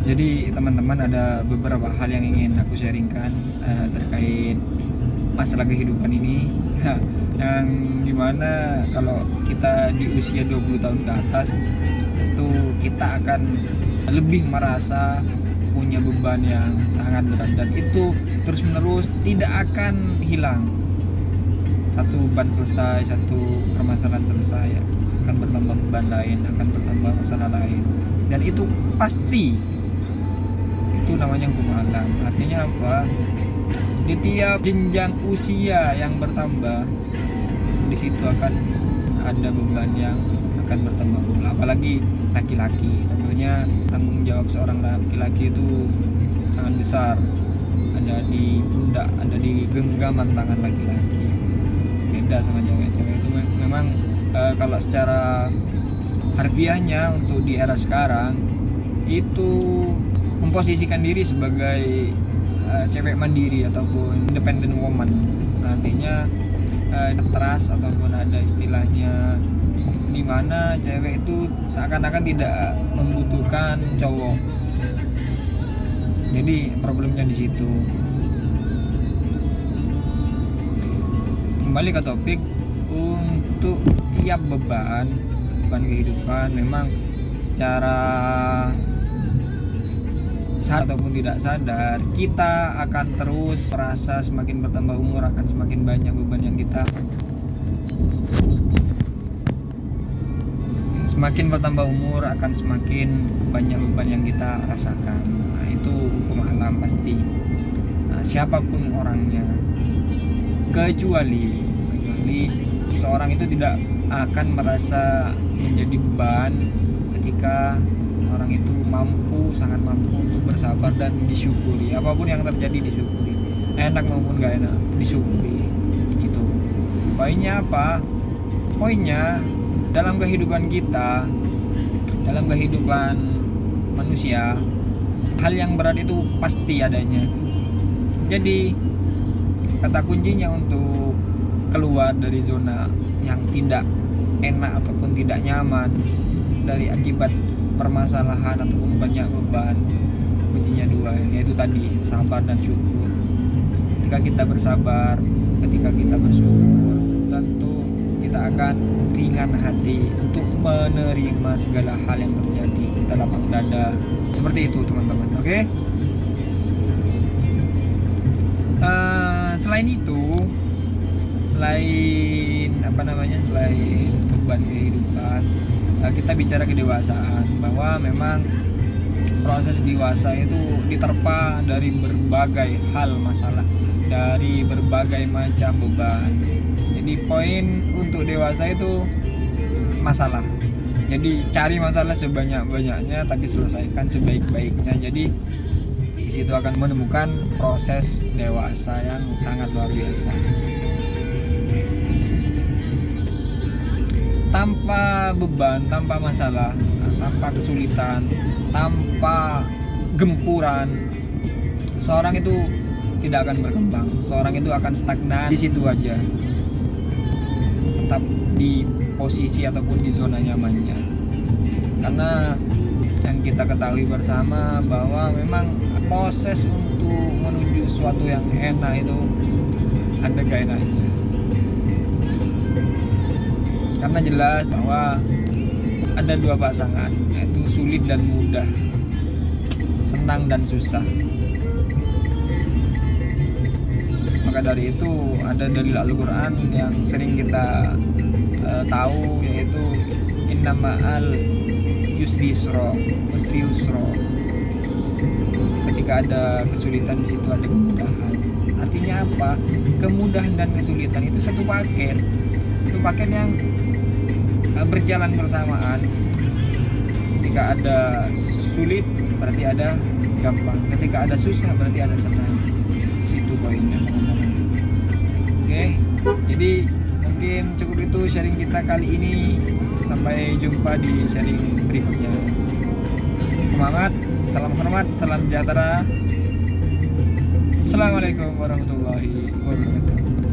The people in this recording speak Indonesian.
Jadi teman-teman, ada beberapa hal yang ingin aku sharingkan terkait masalah kehidupan ini. Yang dimana kalau kita di usia 20 tahun ke atas, tentu kita akan lebih merasa punya beban yang sangat berat, dan itu terus menerus tidak akan hilang. Satu beban selesai, satu permasalahan selesai, akan bertambah beban lain, akan bertambah masalah lain, dan itu pasti. Itu namanya hukum alam. Artinya apa? Di tiap jenjang usia yang bertambah, di situ akan ada beban yang akan bertambah pula. Apalagi laki-laki, tentunya tanggung jawab seorang laki-laki itu sangat besar. Ada di pundak, ada di genggaman tangan laki-laki. Beda sama cewek-cewek itu memang kalau secara harfiahnya untuk di era sekarang itu memposisikan diri sebagai cewek mandiri ataupun independent woman. Artinya teras ataupun ada istilahnya di mana cewek itu seakan-akan tidak membutuhkan cowok. Jadi problemnya di situ. Kembali ke topik, untuk tiap beban kehidupan memang secara sadar ataupun tidak sadar kita akan terus merasa semakin bertambah umur akan semakin banyak beban yang kita semakin bertambah umur akan semakin banyak beban yang kita rasakan. Nah, itu hukum alam pasti. Nah, siapapun orangnya, kecuali seseorang itu tidak akan merasa menjadi beban ketika orang itu sangat mampu untuk bersabar dan disyukuri. Apapun yang terjadi disyukuri, enak maupun gak enak disyukuri. Itu poinnya. Apa poinnya? Dalam kehidupan kita, dalam kehidupan manusia, hal yang berat itu pasti adanya. Jadi kata kuncinya untuk keluar dari zona yang tidak enak ataupun tidak nyaman dari akibat permasalahan ataupun banyak beban, kuncinya dua, yaitu tadi sabar dan syukur. Ketika kita bersabar, ketika kita bersyukur, tentu kita akan ringan hati untuk menerima segala hal yang terjadi. Kita lapang dada. Seperti itu teman-teman. Oke? Selain itu, selain beban kehidupan, kita bicara kedewasaan, bahwa memang proses dewasa itu diterpa dari berbagai hal masalah, dari berbagai macam beban. Jadi poin untuk dewasa itu masalah. Jadi cari masalah sebanyak-banyaknya, tapi selesaikan sebaik-baiknya. Jadi di situ akan menemukan proses dewasa yang sangat luar biasa. Tanpa beban, tanpa masalah, tanpa kesulitan, tanpa gempuran, seorang itu tidak akan berkembang. Seorang itu akan stagnan di situ aja, tetap di posisi ataupun di zona nyamannya. Karena yang kita ketahui bersama bahwa memang proses untuk menuju sesuatu yang enak itu ada gak enaknya. Karena jelas bahwa ada dua pasangan, yaitu sulit dan mudah, senang dan susah. Maka dari itu ada dalil Al-Quran yang sering kita tahu, yaitu innama'al yusri yusra. Ketika ada kesulitan, di situ ada kemudahan. Artinya apa? Kemudahan dan kesulitan itu satu paket yang berjalan bersamaan. Ketika ada sulit berarti ada gampang, ketika ada susah berarti ada senang. Di situ poinnya teman-teman. Oke, jadi mungkin cukup itu sharing kita kali ini. Sampai jumpa di sharing berikutnya. Semangat, salam hormat, salam sejahtera. Assalamualaikum warahmatullahi wabarakatuh.